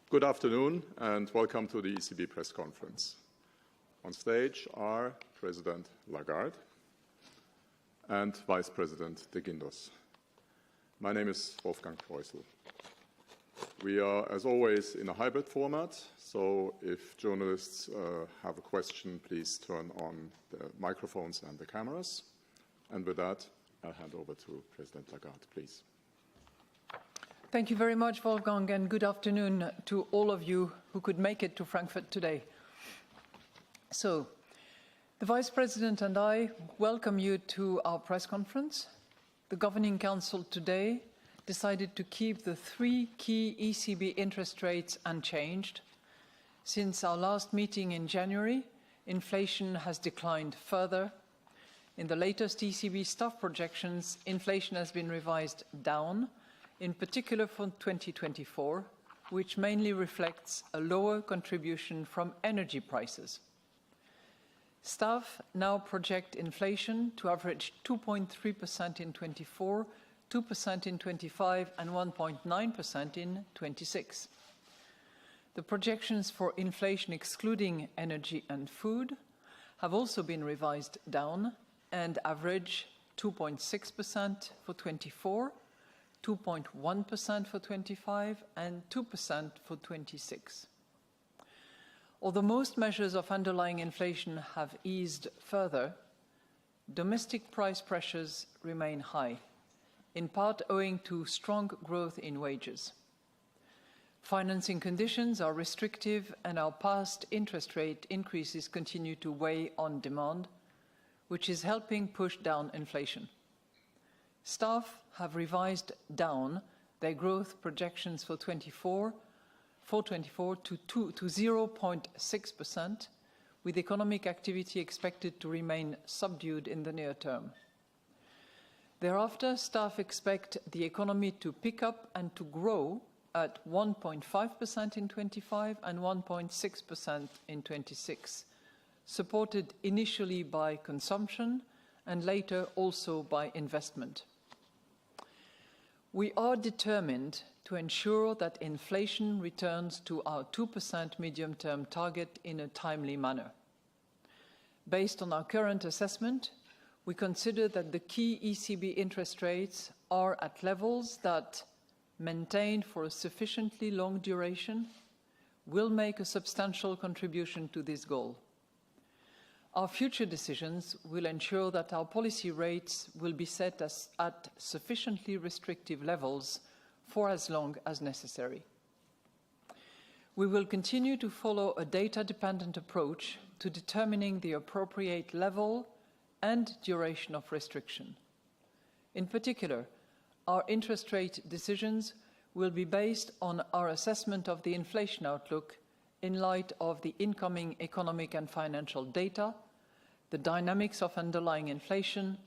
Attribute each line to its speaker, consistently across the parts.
Speaker 1: Good afternoon and welcome to the ECB press conference. On stage are President Lagarde and Vice President de Guindos. My name is Wolfgang Preußel. We are, as always, in a hybrid format, so if journalists have a question, please turn on the microphones and the cameras. And with that, I'll hand over to President Lagarde, please.
Speaker 2: Thank you very much, Wolfgang, and good afternoon to all of you who could make it to Frankfurt today. So, the Vice President and I welcome you to our press conference. The Governing Council today decided to keep the three key ECB interest rates unchanged. Since our last meeting in January, inflation has declined further. In the latest ECB staff projections, inflation has been revised down, in particular for 2024, which mainly reflects a lower contribution from energy prices. Staff now project inflation to average 2.3% in 24, 2% in 25 and 1.9% in 26. The projections for inflation excluding energy and food have also been revised down and average 2.6% for 24, 2.1% for 25 and 2% for 26. Although most measures of underlying inflation have eased further, domestic price pressures remain high, in part owing to strong growth in wages. Financing conditions are restrictive and our past interest rate increases continue to weigh on demand, which is helping push down inflation. Staff have revised down their growth projections for 24 to 0.6%, with economic activity expected to remain subdued in the near term. Thereafter, staff expect the economy to pick up and to grow at 1.5% in 25 and 1.6% in 26, supported initially by consumption and later also by investment. We are determined to ensure that inflation returns to our 2% medium-term target in a timely manner. Based on our current assessment, we consider that the key ECB interest rates are at levels that, maintained for a sufficiently long duration, will make a substantial contribution to this goal. Our future decisions will ensure that our policy rates will be set at sufficiently restrictive levels for as long as necessary. We will continue to follow a data-dependent approach to determining the appropriate level and duration of restriction. In particular, our interest rate decisions will be based on our assessment of the inflation outlook in light of the incoming economic and financial data, the dynamics of underlying inflation,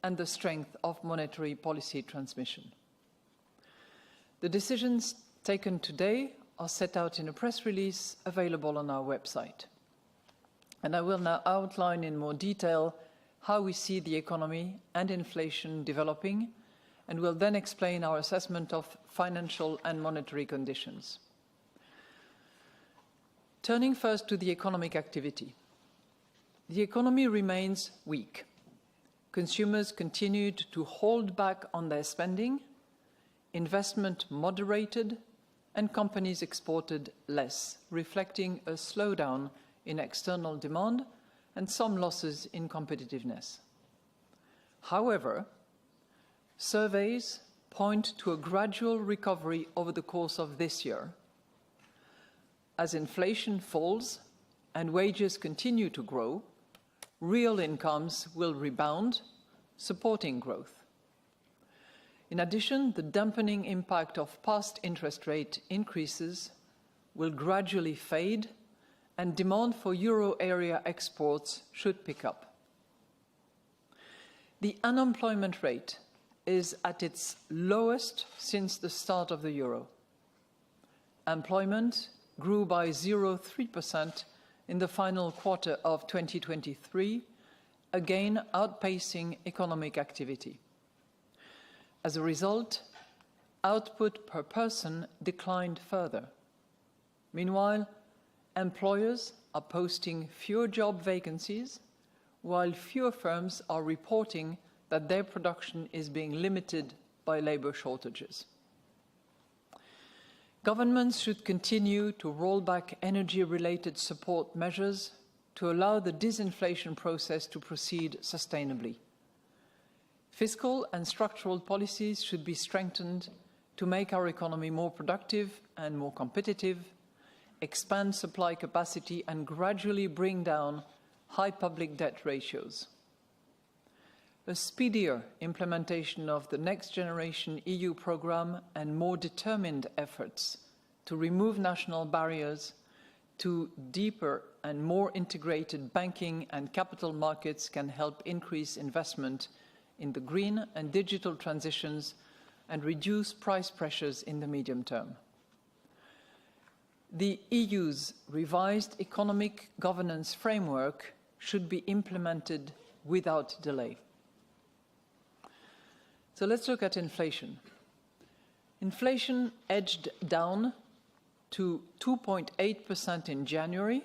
Speaker 2: and the strength of monetary policy transmission. The decisions taken today are set out in a press release available on our website. And I will now outline in more detail how we see the economy and inflation developing, and will then explain our assessment of financial and monetary conditions. Turning first to the economic activity. The economy remains weak. Consumers continued to hold back on their spending, investment moderated, and companies exported less, reflecting a slowdown in external demand and some losses in competitiveness. However, surveys point to a gradual recovery over the course of this year. As inflation falls and wages continue to grow, real incomes will rebound, supporting growth. In addition, the dampening impact of past interest rate increases will gradually fade, and demand for euro area exports should pick up. The unemployment rate is at its lowest since the start of the euro. Employment grew by 0.3% in the final quarter of 2023, again outpacing economic activity. As a result, output per person declined further. Meanwhile, employers are posting fewer job vacancies, while fewer firms are reporting that their production is being limited by labour shortages. Governments should continue to roll back energy-related support measures to allow the disinflation process to proceed sustainably. Fiscal and structural policies should be strengthened to make our economy more productive and more competitive, expand supply capacity and gradually bring down high public debt ratios. A speedier implementation of the Next Generation EU programme and more determined efforts to remove national barriers to deeper and more integrated banking and capital markets can help increase investment in the green and digital transitions and reduce price pressures in the medium term. The EU's revised economic governance framework should be implemented without delay. So let's look at inflation. Inflation edged down to 2.8% in January,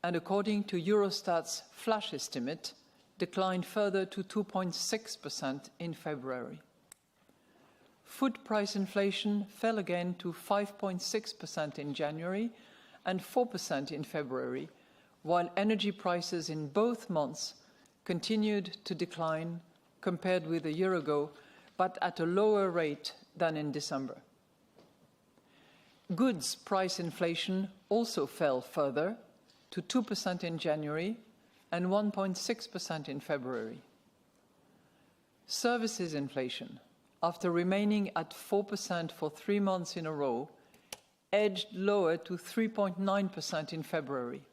Speaker 2: and according to Eurostat's flash estimate, declined further to 2.6% in February. Food price inflation fell again to 5.6% in January and 4% in February, while energy prices in both months continued to decline compared with a year ago, but at a lower rate than in December. Goods price inflation also fell further to 2% in January and 1.6% in February. Services inflation, after remaining at 4% for 3 months in a row, edged lower to 3.9% in February.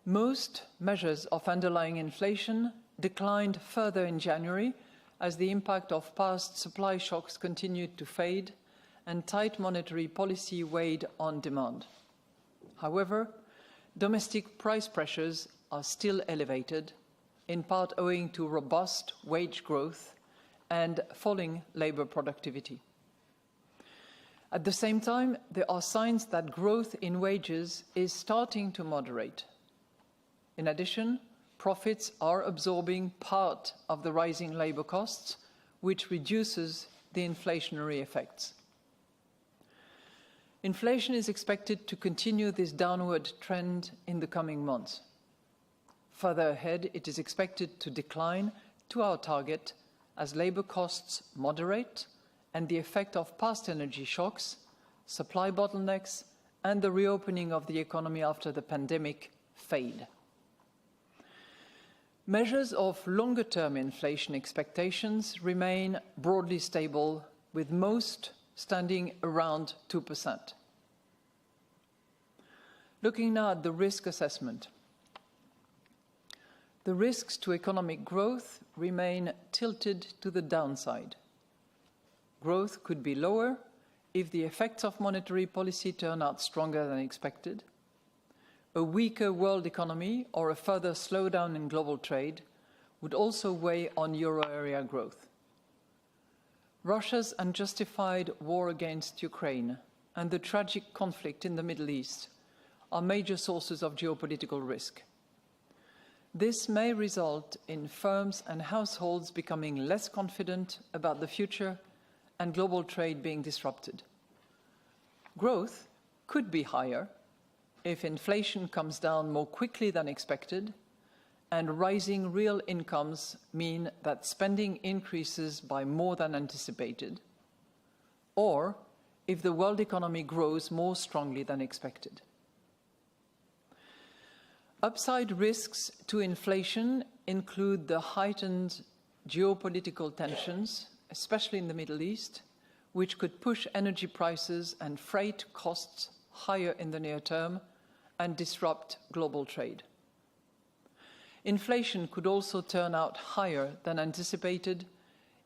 Speaker 2: Most measures of underlying inflation declined further in January as the impact of past supply shocks continued to fade and tight monetary policy weighed on demand. However, domestic price pressures are still elevated, in part owing to robust wage growth and falling labour productivity. At the same time, there are signs that growth in wages is starting to moderate. In addition, profits are absorbing part of the rising labour costs, which reduces the inflationary effects. Inflation is expected to continue this downward trend in the coming months. Further ahead, it is expected to decline to our target as labour costs moderate and the effect of past energy shocks, supply bottlenecks, and the reopening of the economy after the pandemic fade. Measures of longer-term inflation expectations remain broadly stable, with most standing around 2%. Looking now at the risk assessment. The risks to economic growth remain tilted to the downside. Growth could be lower if the effects of monetary policy turn out stronger than expected. A weaker world economy or a further slowdown in global trade would also weigh on euro area growth. Russia's unjustified war against Ukraine and the tragic conflict in the Middle East are major sources of geopolitical risk. This may result in firms and households becoming less confident about the future and global trade being disrupted. Growth could be higher if inflation comes down more quickly than expected and rising real incomes mean that spending increases by more than anticipated, or if the world economy grows more strongly than expected. Upside risks to inflation include the heightened geopolitical tensions, especially in the Middle East, which could push energy prices and freight costs higher in the near term and disrupt global trade. Inflation could also turn out higher than anticipated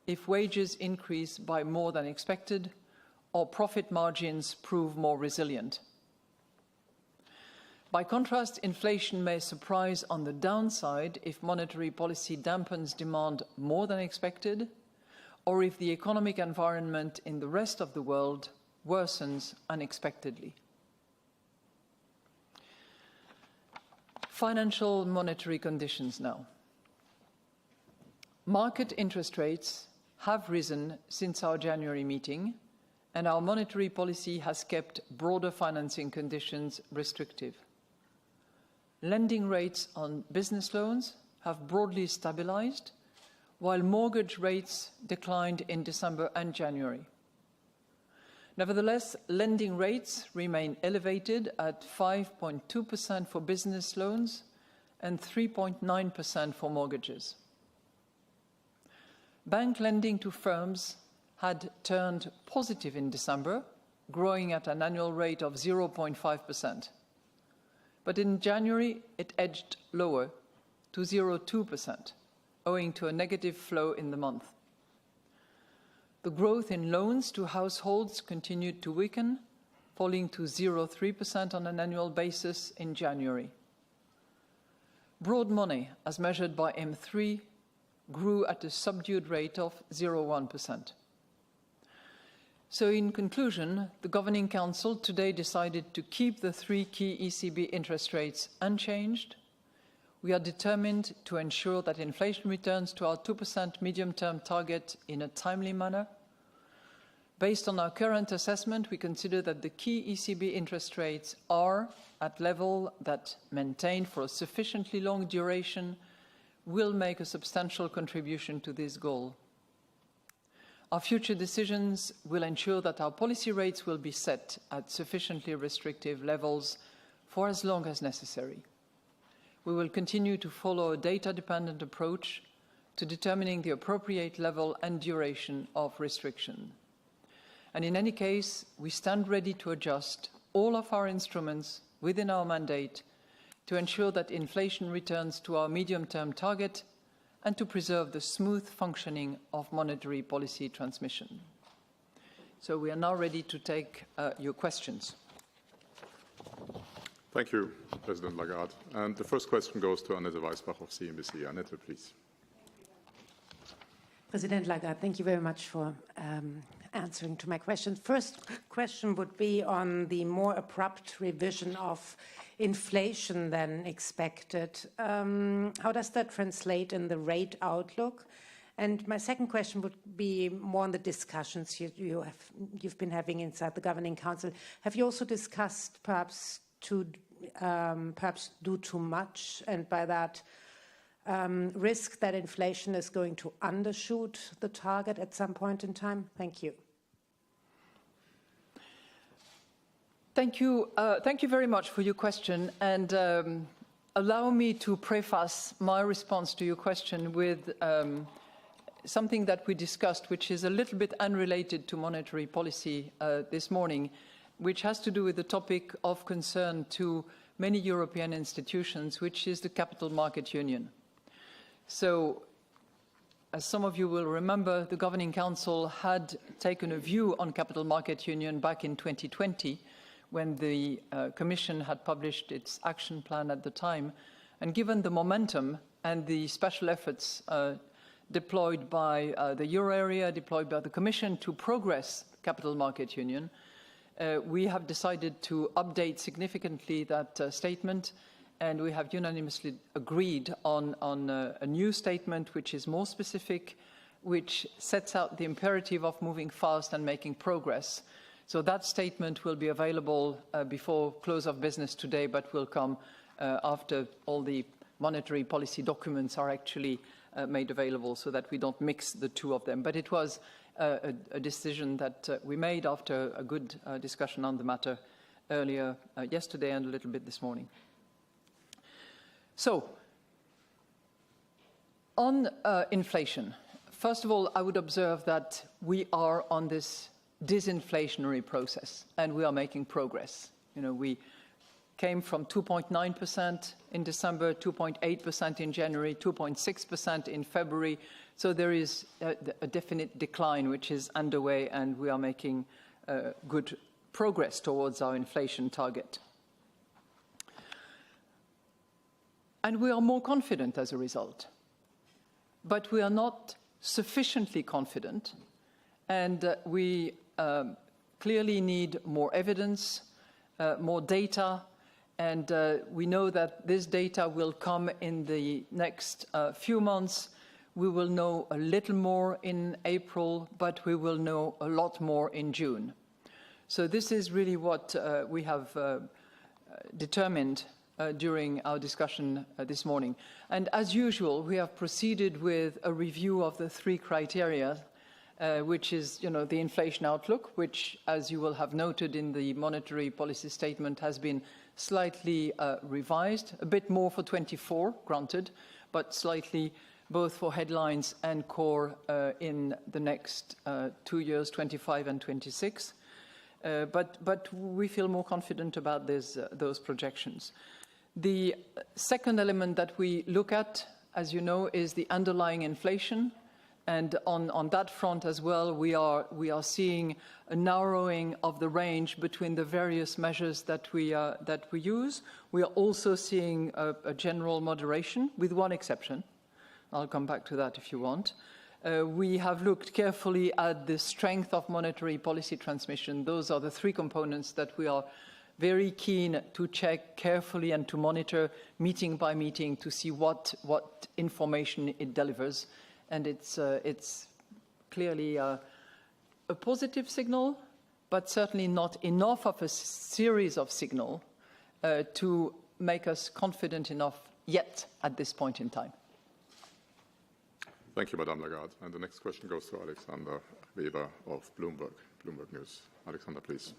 Speaker 2: if wages increase by more than expected or profit margins prove more resilient. By contrast, inflation may surprise on the downside if monetary policy dampens demand more than expected, or if the economic environment in the rest of the world worsens unexpectedly. Financial monetary conditions now. Market interest rates have risen since our January meeting, and our monetary policy has kept broader financing conditions restrictive. Lending rates on business loans have broadly stabilized, while mortgage rates declined in December and January. Nevertheless, lending rates remain elevated at 5.2% for business loans and 3.9% for mortgages. Bank lending to firms had turned positive in December, growing at an annual rate of 0.5%. But in January, it edged lower to 0.2%, owing to a negative flow in the month. The growth in loans to households continued to weaken, falling to 0.3% on an annual basis in January. Broad money, as measured by M3, grew at a subdued rate of 0.1%. So in conclusion, the Governing Council today decided to keep the three key ECB interest rates unchanged. We are determined to ensure that inflation returns to our 2% medium-term target in a timely manner. Based on our current assessment, we consider that the key ECB interest rates are at level that, maintained for a sufficiently long duration, will make a substantial contribution to this goal. Our future decisions will ensure that our policy rates will be set at sufficiently restrictive levels for as long as necessary. We will continue to follow a data-dependent approach to determining the appropriate level and duration of restriction. And in any case, we stand ready to adjust all of our instruments within our mandate to ensure that inflation returns to our medium-term target and to preserve the smooth functioning of monetary policy transmission. So we are now ready to take your questions.
Speaker 1: Thank you, President Lagarde. And the first question goes to Annette Weisbach of CNBC. Annette, please.
Speaker 3: President Lagarde, thank you very much for answering to my question. First question would be on the more abrupt revision of inflation than expected. How does that translate in the rate outlook? And my second question would be more on the discussions you've been having inside the Governing Council. Have you also discussed perhaps do too much, and by that risk that inflation is going to undershoot the target at some point in time? Thank you.
Speaker 2: Thank you very much for your question, and allow me to preface my response to your question with something that we discussed, which is a little bit unrelated to monetary policy this morning, which has to do with the topic of concern to many European institutions, which is the Capital Market Union. So, as some of you will remember, the Governing Council had taken a view on Capital Market Union back in 2020, when the Commission had published its action plan at the time. And given the momentum and the special efforts deployed by the euro area, deployed by the Commission to progress Capital Market Union, we have decided to update significantly that statement, and we have unanimously agreed on a new statement which is more specific, which sets out the imperative of moving fast and making progress. So that statement will be available before close of business today, but will come after all the monetary policy documents are actually made available, so that we don't mix the two of them. But it was a decision that we made after a good discussion on the matter earlier yesterday and a little bit this morning. So, on inflation, first of all, I would observe that we are on this disinflationary process, and we are making progress. You know, we came from 2.9% in December, 2.8% in January, 2.6% in February. So there is a definite decline which is underway, and we are making good progress towards our inflation target. And we are more confident as a result. But we are not sufficiently confident, and we clearly need more evidence, more data, and we know that this data will come in the next few months. We will know a little more in April, but we will know a lot more in June. So this is really what we have determined during our discussion this morning. And as usual, we have proceeded with a review of the 3 criteria, which is, the inflation outlook, which, as you will have noted in the monetary policy statement, has been slightly revised, a bit more for 24, granted, but slightly both for headlines and core in the next 2 years, 25 and 26. But we feel more confident about those projections. The second element that we look at, as you know, is the underlying inflation. And on that front as well, we are seeing a narrowing of the range between the various measures that we use. We are also seeing a general moderation, with one exception. I'll come back to that if you want. We have looked carefully at the strength of monetary policy transmission. Those are the 3 components that we are very keen to check carefully and to monitor meeting by meeting to see what information it delivers. And it's clearly a positive signal, but certainly not enough of a series of signals to make us confident enough yet at this point in time.
Speaker 1: Thank you, Madame Lagarde. And the next question goes to Alexander Weber of Bloomberg News. Alexander, please.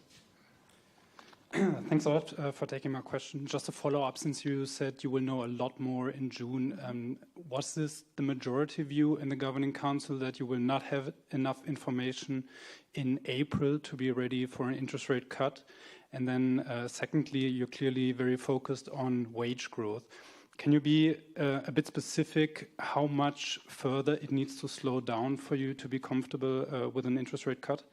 Speaker 4: Thanks a lot for taking my question. Just a follow-up, since you said you will know a lot more in June. Was this the majority view in the Governing Council, that you will not have enough information in April to be ready for an interest rate cut? And then secondly, you're clearly very focused on wage growth. Can you be a bit specific how much further it needs to slow down for you to be comfortable with an interest rate cut?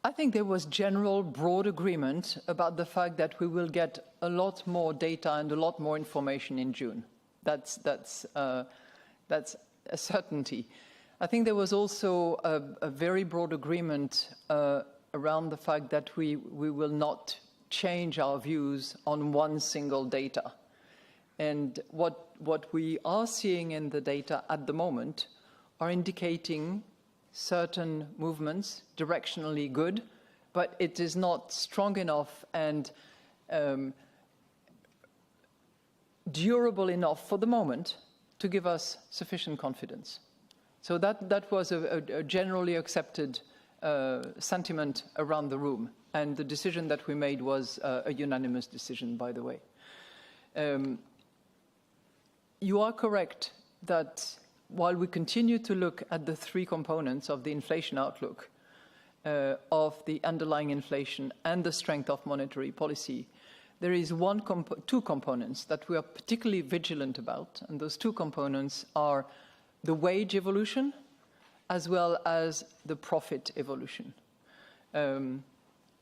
Speaker 2: I think there was general broad agreement about the fact that we will get a lot more data and a lot more information in June. That's a certainty. I think there was also a very broad agreement around the fact that we will not change our views on one single data. And what we are seeing in the data at the moment are indicating certain movements, directionally good, but it is not strong enough and durable enough for the moment to give us sufficient confidence. So that was a generally accepted sentiment around the room. And the decision that we made was a unanimous decision, by the way. You are correct that while we continue to look at the 3 components of the inflation outlook, of the underlying inflation and the strength of monetary policy, there is 2 components that we are particularly vigilant about. And those 2 components are the wage evolution as well as the profit evolution.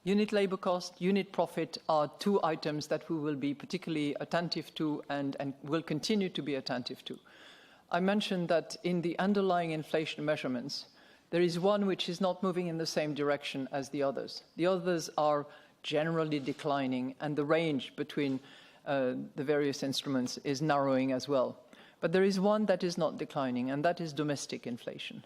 Speaker 2: Unit labor cost, unit profit are 2 items that we will be particularly attentive to and will continue to be attentive to. I mentioned that in the underlying inflation measurements, there is one which is not moving in the same direction as the others. The others are generally declining, and the range between the various instruments is narrowing as well. But there is one that is not declining, and that is domestic inflation.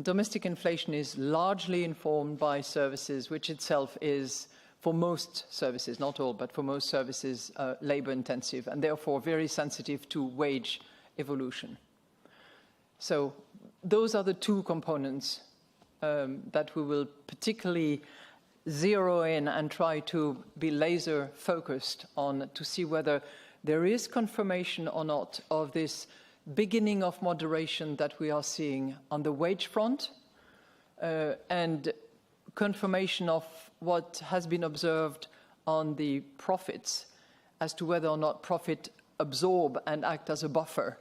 Speaker 2: Domestic inflation is largely informed by services, which itself is, for most services, not all, but for most services, labor intensive, and therefore very sensitive to wage evolution. So those are the 2 components that we will particularly zero in and try to be laser focused on to see whether there is confirmation or not of this beginning of moderation that we are seeing on the wage front, and confirmation of what has been observed on the profits as to whether or not profit absorb and act as a buffer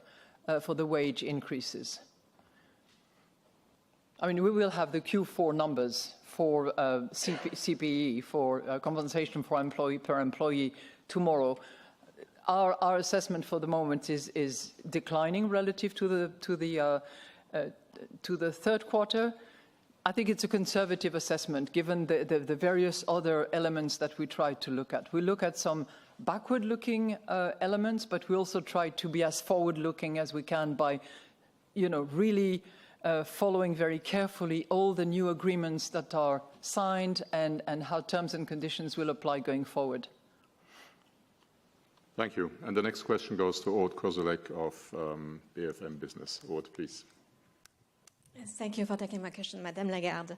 Speaker 2: for the wage increases. I mean, we will have the Q4 numbers for CPE, for compensation for employee per employee tomorrow. Our assessment for the moment is declining relative to the to the third quarter, I think it's a conservative assessment, given the various other elements that we try to look at. We look at some backward-looking elements, but we also try to be as forward-looking as we can by, really following very carefully all the new agreements that are signed and how terms and conditions will apply going forward.
Speaker 1: Thank you. And the next question goes to Aude Kozolek of BFM Business. Aude, please.
Speaker 5: Yes, thank you for taking my question, Madame Lagarde.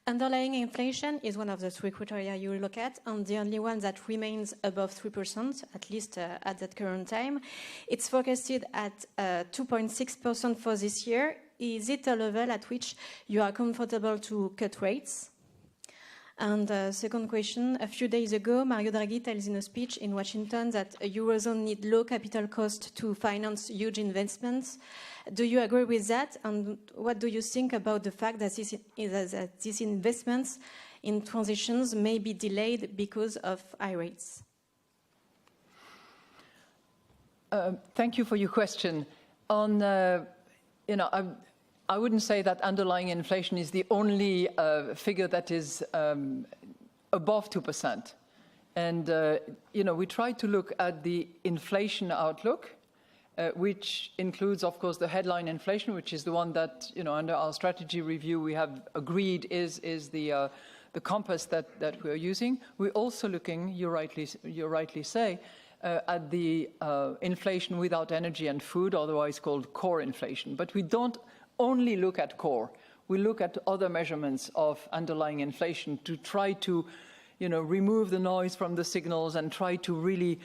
Speaker 5: Underlying inflation is one of the three criteria you look at, and the only one that remains above 3%, at least at that current time. It's forecasted at 2.6% for this year. Is it a level at which you are comfortable to cut rates? And second question, a few days ago, Mario Draghi tells in a speech in Washington that a Eurozone needs low capital cost to finance huge investments. Do you agree with that? And what do you think about the fact that these investments in transitions may be delayed because of high rates?
Speaker 2: Thank you for your question. On, I wouldn't say that underlying inflation is the only figure that is above 2%. And, we try to look at the inflation outlook, which includes, of course, the headline inflation, which is the one that, under our strategy review, we have agreed is the compass that we are using. We're also looking, you rightly say, at the inflation without energy and food, otherwise called core inflation. But we don't only look at core. We look at other measurements of underlying inflation to try to, remove the noise from the signals and try to really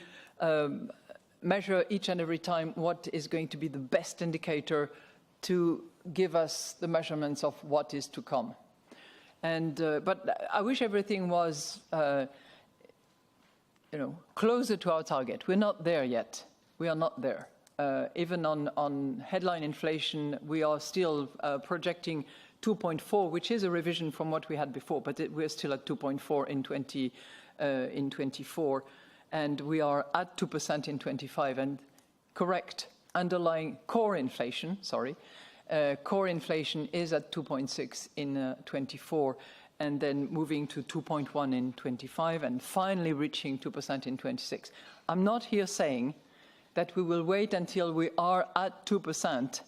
Speaker 2: measure each and every time what is going to be the best indicator to give us the measurements of what is to come. And but I wish everything was, closer to our target. We're not there yet. We are not there. Even on headline inflation, we are still projecting 2.4, which is a revision from what we had before, but we're still at 2.4 in 2024, and we are at 2% in 25. And correct, underlying core inflation, core inflation is at 2.6 in 24, and then moving to 2.1 in 25, and finally reaching 2% in 26. I'm not here saying that we will wait until we are at 2%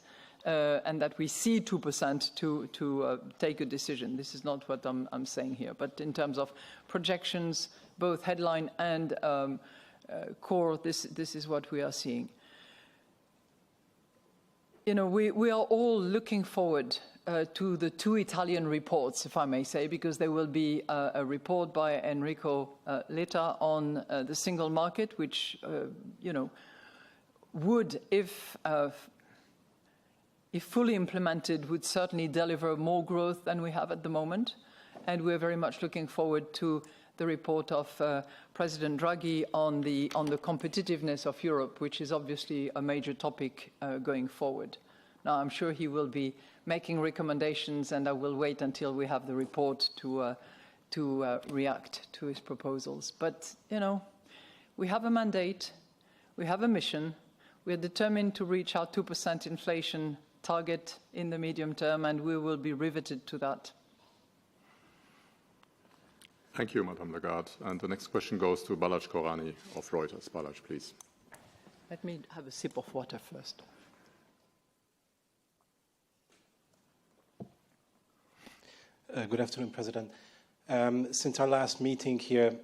Speaker 2: and that we see 2% to take a decision. This is not what I'm saying here. But in terms of projections, both headline and core, this is what we are seeing. We are all looking forward to the two Italian reports, if I may say, because there will be a report by Enrico Letta on the single market, which, would, if fully implemented, would certainly deliver more growth than we have at the moment. And we're very much looking forward to the report of President Draghi on the competitiveness of Europe, which is obviously a major topic going forward. Now, I'm sure he will be making recommendations, and I will wait until we have the report to react to his proposals. But, we have a mandate, we have a mission. We are determined to reach our 2% inflation target in the medium term, and we will be riveted to that.
Speaker 1: Thank you, Madame Lagarde. And the next question goes to Balazs Korani of Reuters. Balazs, please.
Speaker 2: Let me have a sip of water first.
Speaker 6: Good afternoon, President. Since our last meeting here,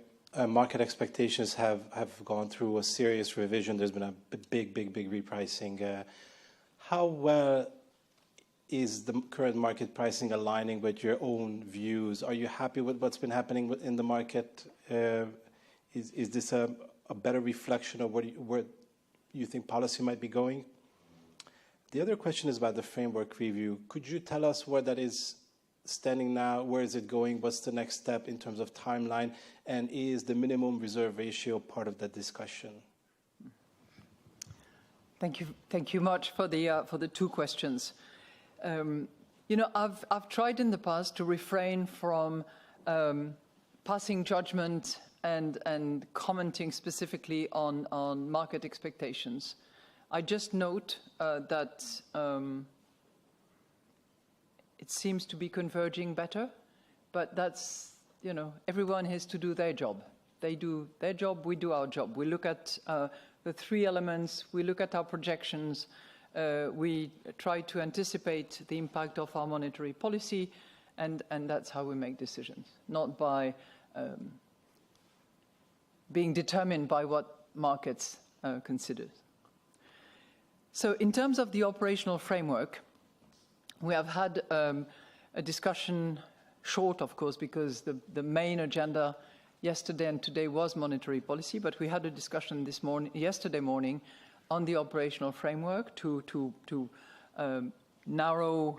Speaker 6: market expectations have gone through a serious revision. There's been a big repricing. How well is the current market pricing aligning with your own views? Are you happy with what's been happening in the market? Is this a better reflection of where you think policy might be going? The other question is about the framework review. Could you tell us where that is standing now? Where is it going? What's the next step in terms of timeline? And is the minimum reserve ratio part of that discussion?
Speaker 2: Thank you much for the two questions. I've tried in the past to refrain from passing judgment and commenting specifically on market expectations. I just note that it seems to be converging better, but that's, you know, everyone has to do their job. They do their job, we do our job. We look at the three elements, we look at our projections, we try to anticipate the impact of our monetary policy, and that's how we make decisions, not by being determined by what markets consider. So in terms of the operational framework, we have had a discussion, short of course, because the main agenda yesterday and today was monetary policy, but we had a discussion yesterday morning on the operational framework to narrow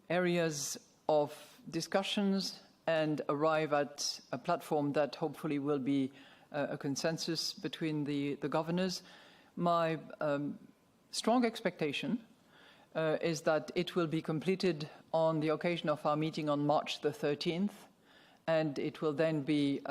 Speaker 2: areas of discussions and arrive at a platform that hopefully will be a consensus between the governors. My strong expectation is that it will be completed on the occasion of our meeting on March the 13th, and it will then be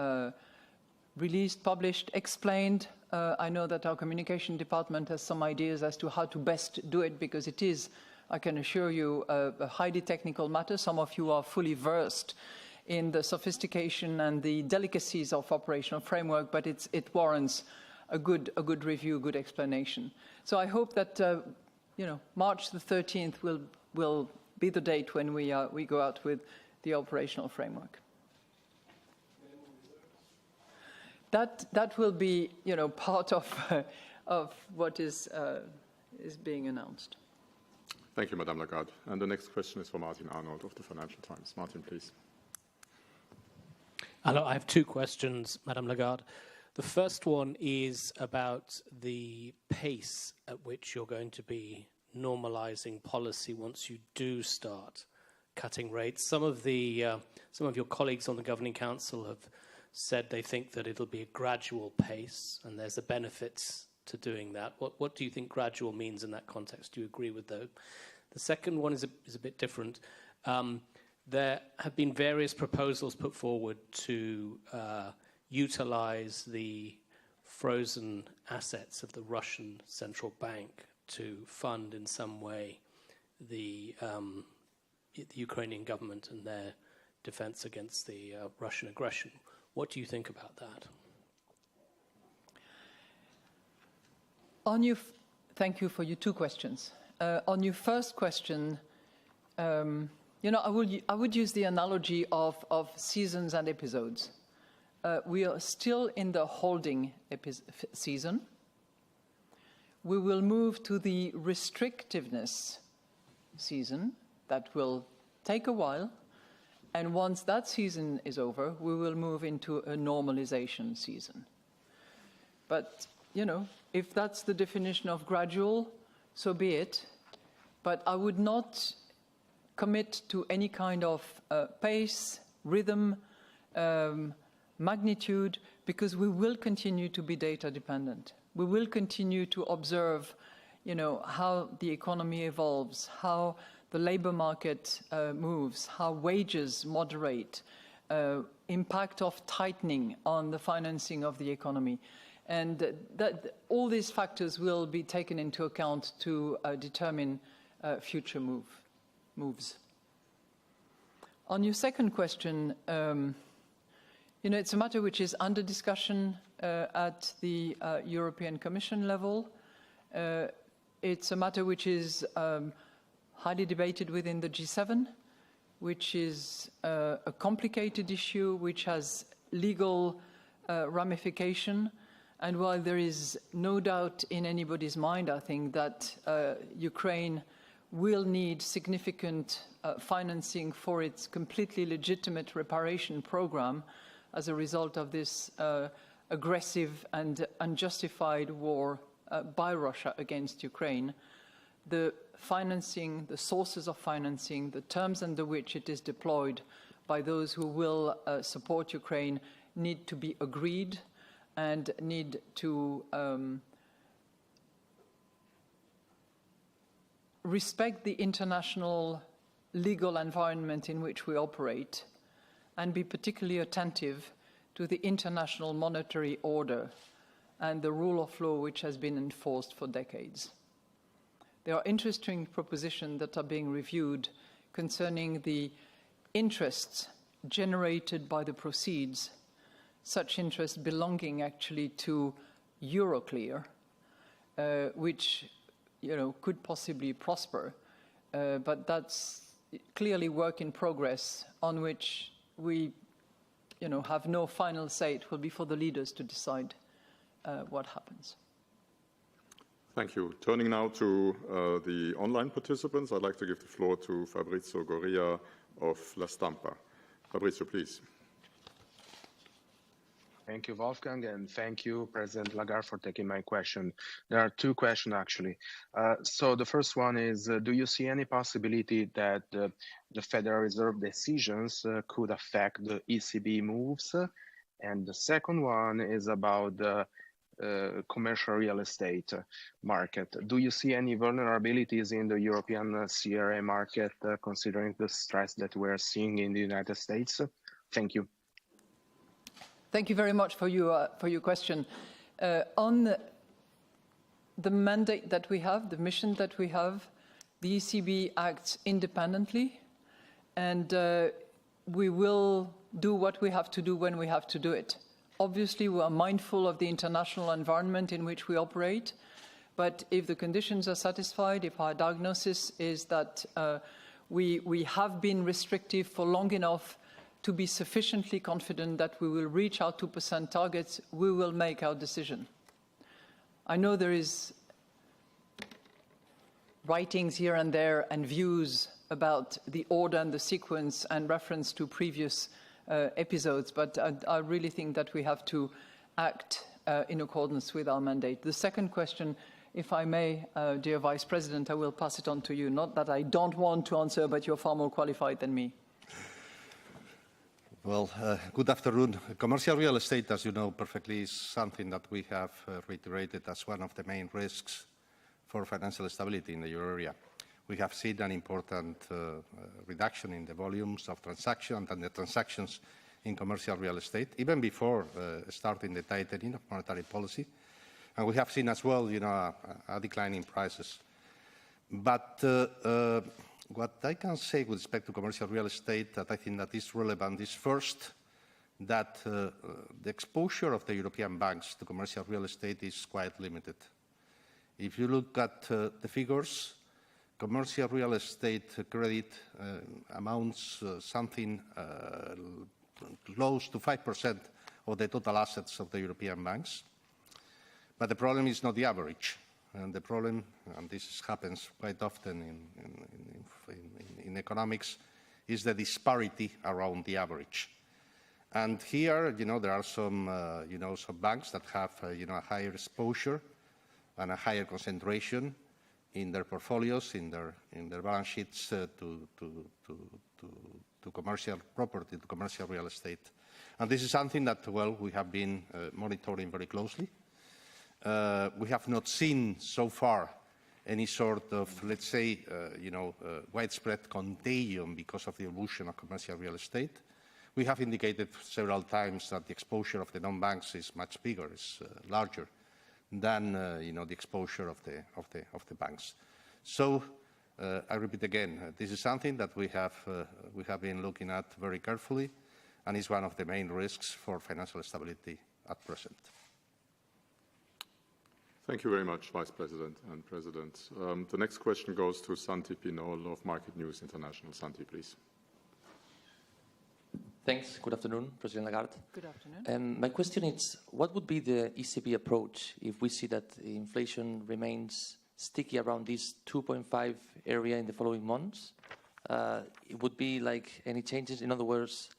Speaker 2: released, published, explained. I know that our communication department has some ideas as to how to best do it, because it is, I can assure you, a highly technical matter. Some of you are fully versed in the sophistication and the delicacies of operational framework, but it warrants a good review, a good explanation. So I hope that you know, March the 13th will be the date when we go out with the operational framework. That will be, you know, part of what is being announced.
Speaker 1: Thank you, Madame Lagarde. And the next question is for Martin Arnold of the Financial Times. Martin, please.
Speaker 7: Hello, I have two questions, Madame Lagarde. The first one is about the pace at which you're going to be normalizing policy once you do start cutting rates. Some of your colleagues on the Governing Council have said they think that it'll be a gradual pace, and there's a benefit to doing that. What do you think gradual means in that context? Do you agree with those? The second one is a bit different. There have been various proposals put forward to utilize the frozen assets of the Russian central bank to fund in some way the Ukrainian government and their defense against the Russian aggression. What do you think about that?
Speaker 2: Thank you for your two questions. On your first question, you know, I would use the analogy of seasons and episodes. We are still in the holding season. We will move to the restrictiveness season. That will take a while. And once that season is over, we will move into a normalization season. But, you know, if that's the definition of gradual, so be it. But I would not commit to any kind of pace, rhythm, magnitude, because we will continue to be data dependent. We will continue to observe, you know, how the economy evolves, how the labor market moves, how wages moderate, impact of tightening on the financing of the economy. And all these factors will be taken into account to determine future moves. On your second question, you know, it's a matter which is under discussion at the European Commission level. It's a matter which is highly debated within the G7, which is a complicated issue which has legal ramification. And while there is no doubt in anybody's mind, I think, that Ukraine will need significant financing for its completely legitimate reparation program as a result of this aggressive and unjustified war by Russia against Ukraine, the financing, the sources of financing, the terms under which it is deployed by those who will support Ukraine need to be agreed and need to respect the international legal environment in which we operate and be particularly attentive to the international monetary order and the rule of law which has been enforced for decades. there are interesting propositions that are being reviewed concerning the interests generated by the proceeds, such interest belonging actually to Euroclear, which could possibly prosper, but that's clearly work in progress on which we have no final say. It will be for the leaders to decide what happens.
Speaker 1: Thank you. Turning now to the online participants, I'd like to give the floor to Fabrizio Goria of La Stampa. Fabrizio, please.
Speaker 8: Thank you, Wolfgang, and thank you, President Lagarde, for taking my question. There are two questions, actually. So the first one is, do you see any possibility that the Federal Reserve decisions could affect the ECB moves? And the second one is about the commercial real estate market. Do you see any vulnerabilities in the European CRA market, considering the stress that we're seeing in the United States? Thank you.
Speaker 2: Thank you very much for your question. On the mandate that we have, the mission that we have, the ECB acts independently, and we will do what we have to do when we have to do it. Obviously, we are mindful of the international environment in which we operate, but if the conditions are satisfied, if our diagnosis is that we have been restrictive for long enough to be sufficiently confident that we will reach our 2% targets, we will make our decision. I know there is writings here and there and views about the order and the sequence and reference to previous episodes, but I really think that we have to act in accordance with our mandate. The second question, if I may, dear Vice President, I will pass it on to you. Not that I don't want to answer, but you're far more qualified than me.
Speaker 9: Well, good afternoon. Commercial real estate, as you know perfectly, is something that we have reiterated as one of the main risks for financial stability in the euro area. We have seen an important reduction in the volumes of transactions and the transactions in commercial real estate, even before starting the tightening of monetary policy. And we have seen as well, a decline in prices. But what I can say with respect to commercial real estate that I think that is relevant is first that the exposure of the European banks to commercial real estate is quite limited. If you look at the figures, commercial real estate credit amounts something close to 5% of the total assets of the European banks. But the problem is not the average. And the problem, and this happens quite often in economics, is the disparity around the average. And here, there are some banks that have, a higher exposure and a higher concentration in their portfolios, in their balance sheets to commercial property, to commercial real estate. And this is something that, well, we have been monitoring very closely. We have not seen so far any sort of, let's say, widespread contagion because of the evolution of commercial real estate. We have indicated several times that the exposure of the non-banks is much bigger, is larger than the exposure of the banks. So I repeat again, this is something that we have been looking at very carefully, and is one of the main risks for financial stability at present.
Speaker 1: Thank you very much, Vice President and President. The next question goes to Santi Pinol of Market News International. Santi, please.
Speaker 10: Thanks. Good afternoon, President Lagarde.
Speaker 2: Good afternoon.
Speaker 10: My question is, what would be the ECB approach if we see that inflation remains sticky around this 2.5 area in the following months? It would be like any changes? In other words,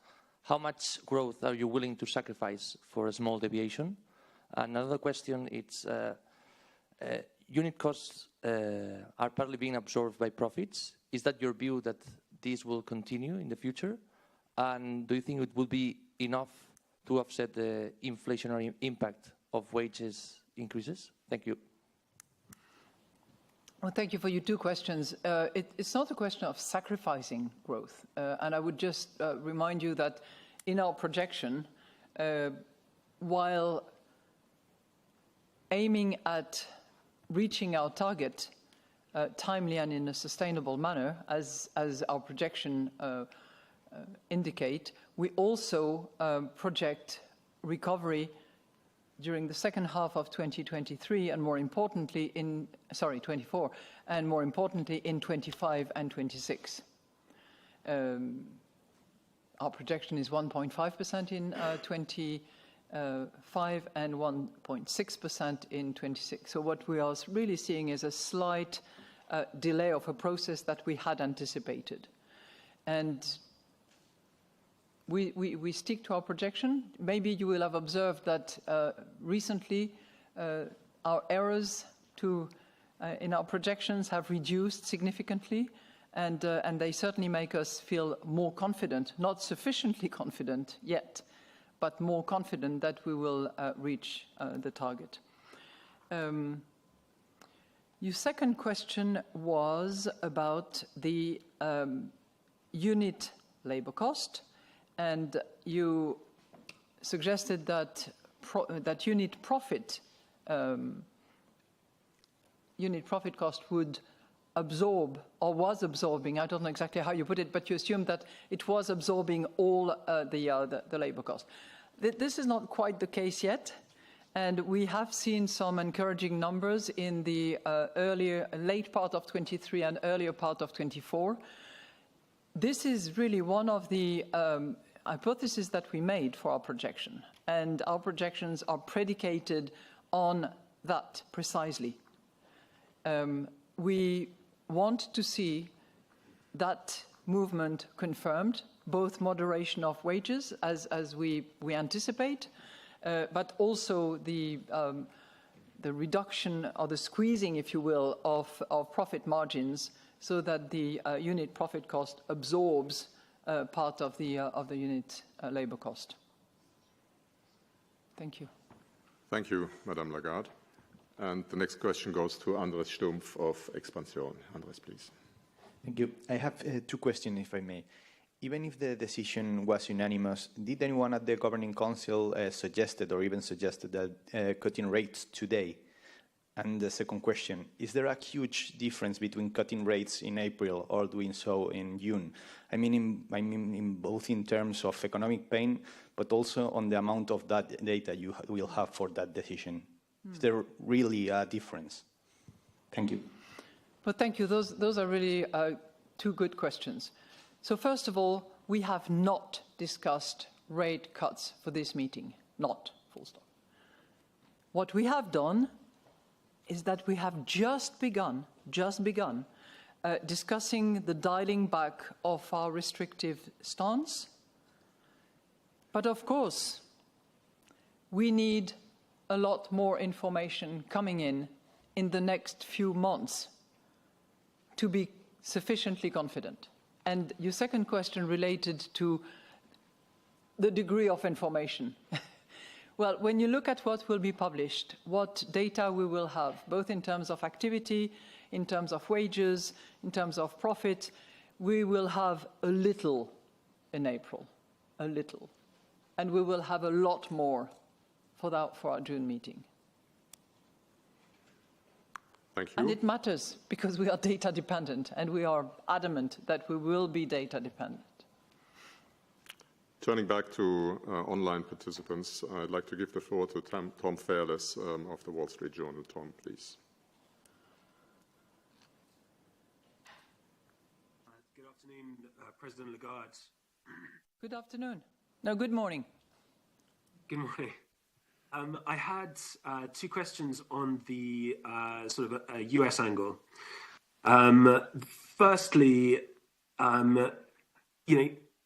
Speaker 10: how much growth are you willing to sacrifice for a small deviation? Another question, it's unit costs are partly being absorbed by profits. Is that your view that this will continue in the future? And do you think it will be enough to offset the inflationary impact of wages increases? Thank you.
Speaker 2: Well, thank you for your two questions. It's not a question of sacrificing growth. And I would just remind you that in our projection, while aiming at reaching our target, timely and in a sustainable manner, as our projection indicate, we also project recovery during the second half of 2023 and more importantly in 24 and more importantly in 25 and 26. Our projection is 1.5% in 25 and 1.6% in 26. So what we are really seeing is a slight delay of a process that we had anticipated. And we stick to our projection. Maybe you will have observed that recently our errors in our projections have reduced significantly, and they certainly make us feel more confident, not sufficiently confident yet, but more confident that we will reach the target. Your second question was about the unit labor cost. And you suggested that unit profit cost would absorb, or was absorbing, I don't know exactly how you put it, but you assumed that it was absorbing all the labor cost. This is not quite the case yet, and we have seen some encouraging numbers in the late part of 23 and earlier part of 24. This is really one of the hypotheses that we made for our projection, and our projections are predicated on that precisely. We want to see that movement confirmed, both moderation of wages as we anticipate, but also the reduction or the squeezing, if you will, of profit margins, so that the unit profit cost absorbs part of the unit labor cost. Thank you.
Speaker 1: Thank you, Madame Lagarde. And the next question goes to Andres Stumpf of Expansion. Andres, please.
Speaker 11: Thank you. I have two questions, if I may. Even if the decision was unanimous, did anyone at the Governing Council suggested that cutting rates today? And the second question, is there a huge difference between cutting rates in April or doing so in June? I mean both in terms of economic pain, but also on the amount of that data you will have for that decision. Is there really a difference? Thank you.
Speaker 2: Well, thank you. Those are really two good questions. So first of all, we have not discussed rate cuts for this meeting. Not, full stop. What we have done is that we have just begun discussing the dialing back of our restrictive stance. But of course, we need a lot more information coming in the next few months to be sufficiently confident. And your second question related to the degree of information. Well, when you look at what will be published, what data we will have, both in terms of activity, in terms of wages, in terms of profit, we will have a little in April, a little. And we will have a lot more for our June meeting.
Speaker 1: Thank you.
Speaker 2: And it matters because we are data dependent, and we are adamant that we will be data dependent.
Speaker 1: Turning back to online participants, I'd like to give the floor to Tom Fairless of the Wall Street Journal. Tom, please.
Speaker 12: Good afternoon, President Lagarde.
Speaker 2: Good afternoon. No, good morning.
Speaker 12: Good morning. I had two questions on the sort of a US angle. Firstly,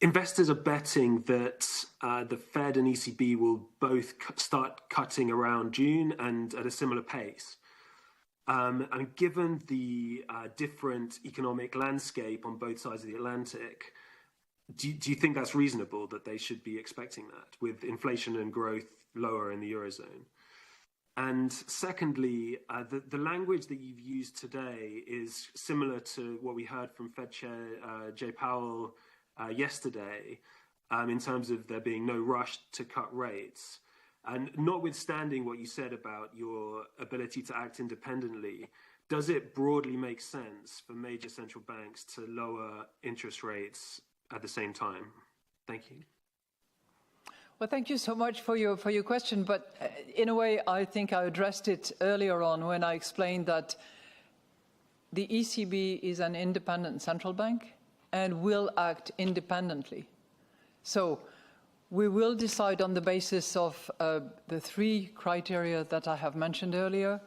Speaker 12: investors are betting that the Fed and ECB will both start cutting around June and at a similar pace. And given the different economic landscape on both sides of the Atlantic, do you think that's reasonable that they should be expecting that, with inflation and growth lower in the Eurozone? And secondly, the language that you've used today is similar to what we heard from Fed Chair Jay Powell yesterday, in terms of there being no rush to cut rates. And notwithstanding what you said about your ability to act independently, does it broadly make sense for major central banks to lower interest rates at the same time? Thank you.
Speaker 2: Well, thank you so much for your question. But in a way, I think I addressed it earlier on when I explained that the ECB is an independent central bank and will act independently. So we will decide on the basis of the three criteria that I have mentioned earlier,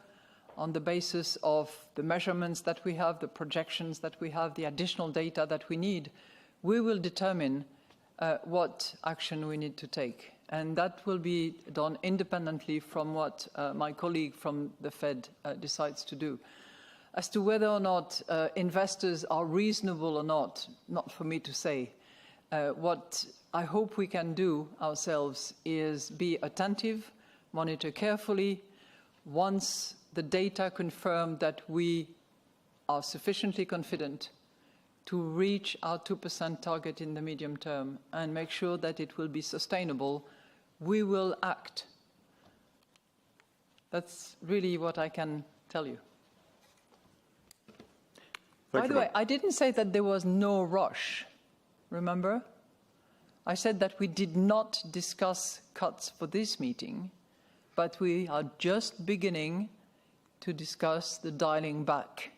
Speaker 2: on the basis of the measurements that we have, the projections that we have, the additional data that we need. We will determine what action we need to take. And that will be done independently from what my colleague from the Fed decides to do. As to whether or not investors are reasonable or not for me to say. What I hope we can do ourselves is be attentive, monitor carefully. Once the data confirm that we are sufficiently confident to reach our 2% target in the medium term and make sure that it will be sustainable, we will act. That's really what I can tell you. By the way, I didn't say that there was no rush. Remember? I said that we did not discuss cuts for this meeting, but we are just beginning to discuss the dialing back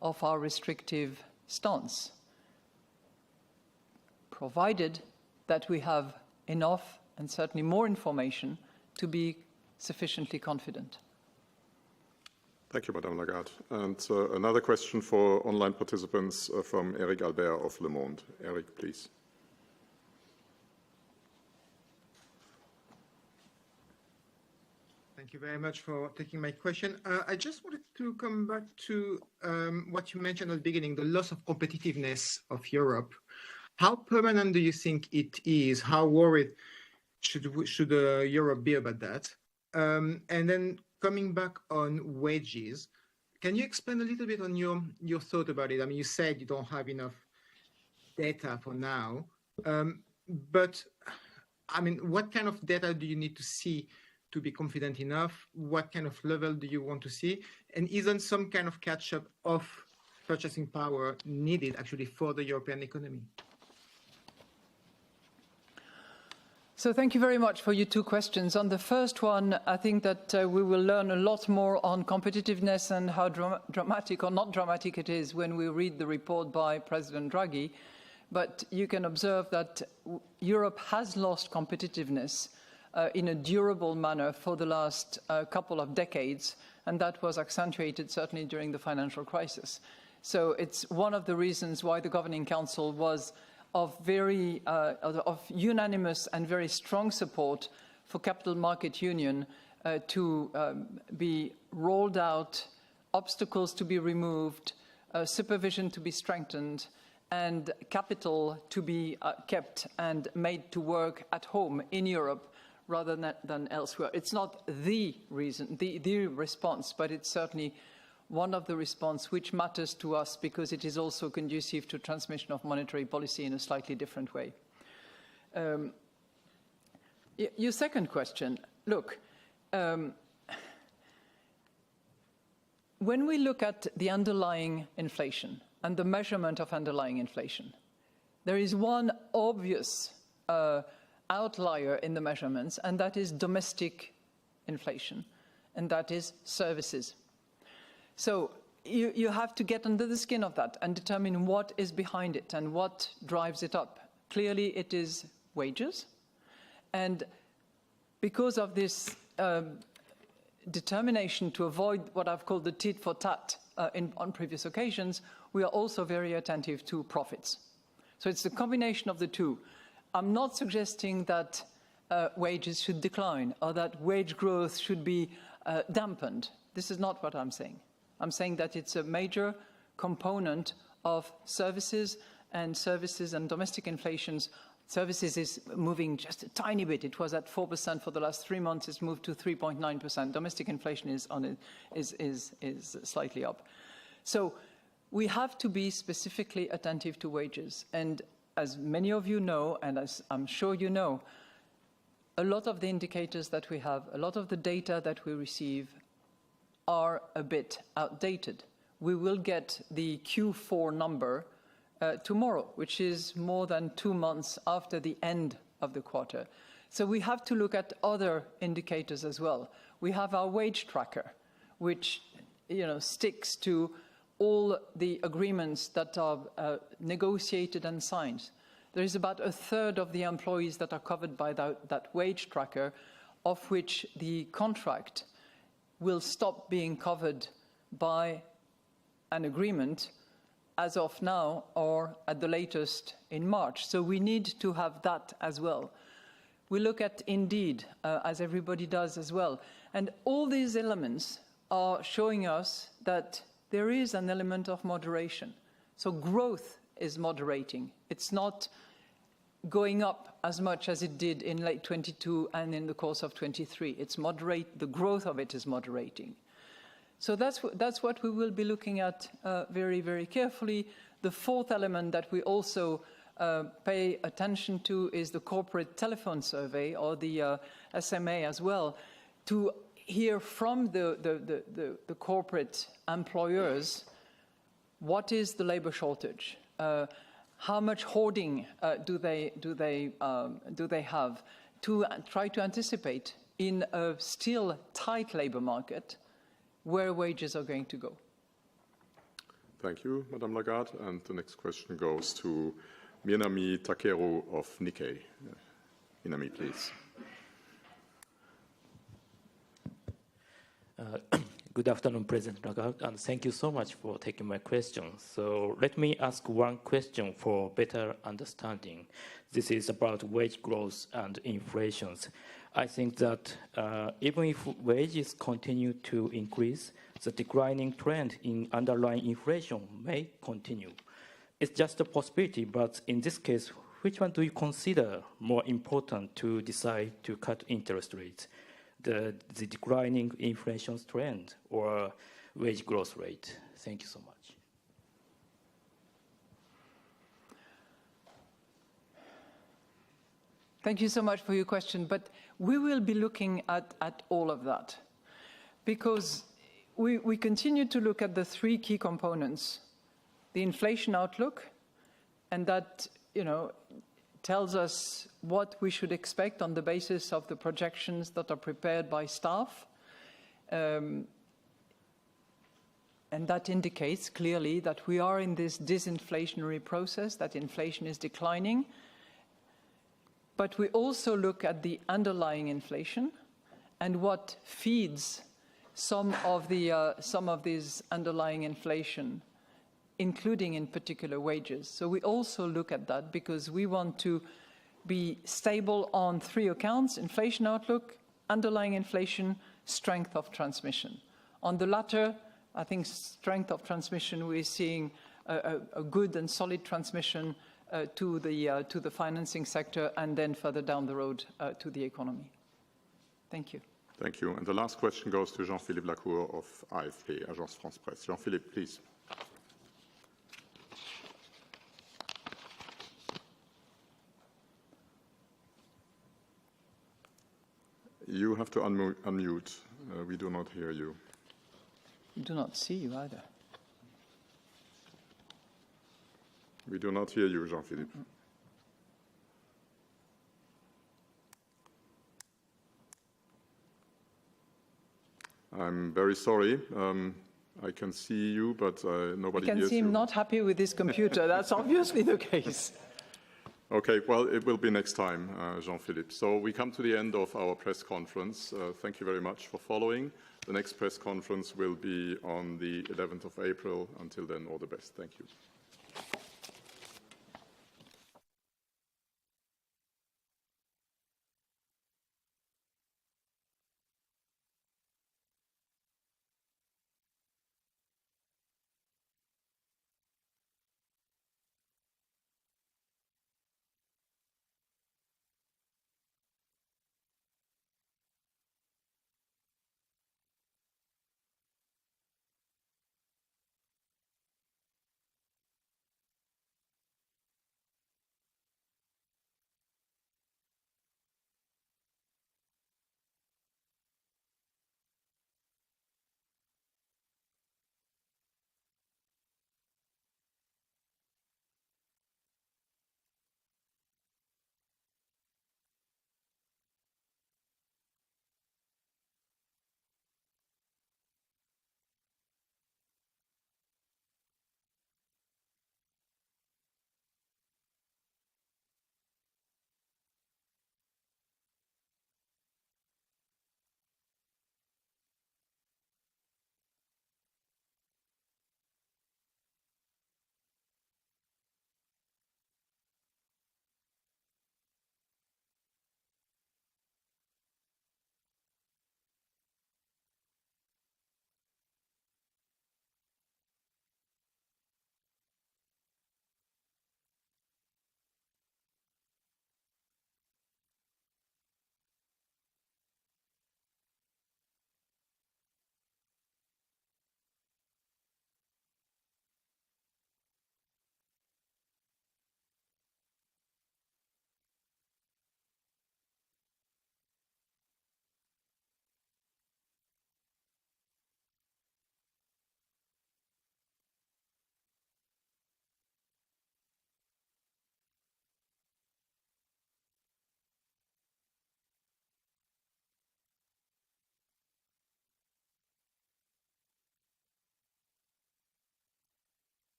Speaker 2: of our restrictive stance, provided that we have enough and certainly more information to be sufficiently confident.
Speaker 1: Thank you, Madame Lagarde. And another question for online participants from Eric Albert of Le Monde. Eric, please.
Speaker 13: Thank you very much for taking my question. I just wanted to come back to what you mentioned at the beginning, the loss of competitiveness of Europe. How permanent do you think it is? How worried should Europe be about that? And then coming back on wages, can you explain a little bit on your thought about it? I mean, you said you don't have enough data for now, but I mean, what kind of data do you need to see to be confident enough? What kind of level do you want to see? And isn't some kind of catch-up of purchasing power needed actually for the European economy?
Speaker 2: So thank you very much for your two questions. On the first one, I think that we will learn a lot more on competitiveness and how dramatic or not dramatic it is when we read the report by President Draghi. But you can observe that Europe has lost competitiveness in a durable manner for the last couple of decades, and that was accentuated certainly during the financial crisis. So it's one of the reasons why the Governing Council was of unanimous and very strong support for Capital Market Union to be rolled out, obstacles to be removed, supervision to be strengthened, and capital to be kept and made to work at home in Europe rather than elsewhere. It's not the reason, the response, but it's certainly one of the response which matters to us because it is also conducive to transmission of monetary policy in a slightly different way. Your second question, look, when we look at the underlying inflation and the measurement of underlying inflation, there is one obvious outlier in the measurements, and that is domestic inflation, and that is services. So you have to get under the skin of that and determine what is behind it and what drives it up. Clearly, it is wages. And because of this determination to avoid what I've called the tit for tat on previous occasions, we are also very attentive to profits. So it's the combination of the two. I'm not suggesting that wages should decline or that wage growth should be dampened. This is not what I'm saying. I'm saying that it's a major component of services and domestic inflations. Services is moving just a tiny bit. It was at 4% for the last 3 months. It's moved to 3.9%. Domestic inflation is slightly up. So we have to be specifically attentive to wages. And as many of you know, and as I'm sure you know, a lot of the indicators that we have, a lot of the data that we receive are a bit outdated. We will get the Q4 number tomorrow, which is more than 2 months after the end of the quarter. So we have to look at other indicators as well. We have our wage tracker, which sticks to all the agreements that are negotiated and signed. There is about a third of the employees that are covered by that wage tracker, of which the contract will stop being covered by an agreement as of now or at the latest in March. So we need to have that as well. We look at Indeed, as everybody does as well. And all these elements are showing us that there is an element of moderation. So growth is moderating. It's not going up as much as it did in late 22 and in the course of 23. It's moderate. The growth of it is moderating. So that's what we will be looking at very, very carefully. The fourth element that we also pay attention to is the corporate telephone survey, or the SMA as well, to hear from the corporate employers what is the labor shortage, how much hoarding do they have, to try to anticipate in a still tight labor market where wages are going to go.
Speaker 1: Thank you, Madame Lagarde. And the next question goes to Minami Takeru of Nikkei. Minami, please.
Speaker 14: Good afternoon, President Lagarde, and thank you so much for taking my question. So let me ask one question for better understanding. This is about wage growth and inflation. I think that even if wages continue to increase, the declining trend in underlying inflation may continue. It's just a possibility, but in this case, which one do you consider more important to decide to cut interest rates? The declining inflation trend or wage growth rate? Thank you so much.
Speaker 2: Thank you so much for your question, but we will be looking at all of that, because we continue to look at the three key components: the inflation outlook, and that tells us what we should expect on the basis of the projections that are prepared by staff. And that indicates clearly that we are in this disinflationary process, that inflation is declining. But we also look at the underlying inflation and what feeds some of these underlying inflation, including in particular wages. So we also look at that because we want to be stable on three accounts: inflation outlook, underlying inflation, strength of transmission. On the latter, I think strength of transmission, we're seeing a good and solid transmission to the financing sector, and then further down the road to the economy. Thank you.
Speaker 1: Thank you. And the last question goes to Jean-Philippe Lacour of AFP, Agence France-Presse. Jean-Philippe, please. You have to unmute. We do not hear you.
Speaker 2: We do not see you either.
Speaker 1: We do not hear you, Jean-Philippe. I'm very sorry. I can see you, but nobody hears you.
Speaker 2: You can seem not happy with this computer. That's obviously the case.
Speaker 1: Okay, well, it will be next time, Jean-Philippe. So we come to the end of our press conference. Thank you very much for following. The next press conference will be on the 11th of April. Until then, all the best. Thank you.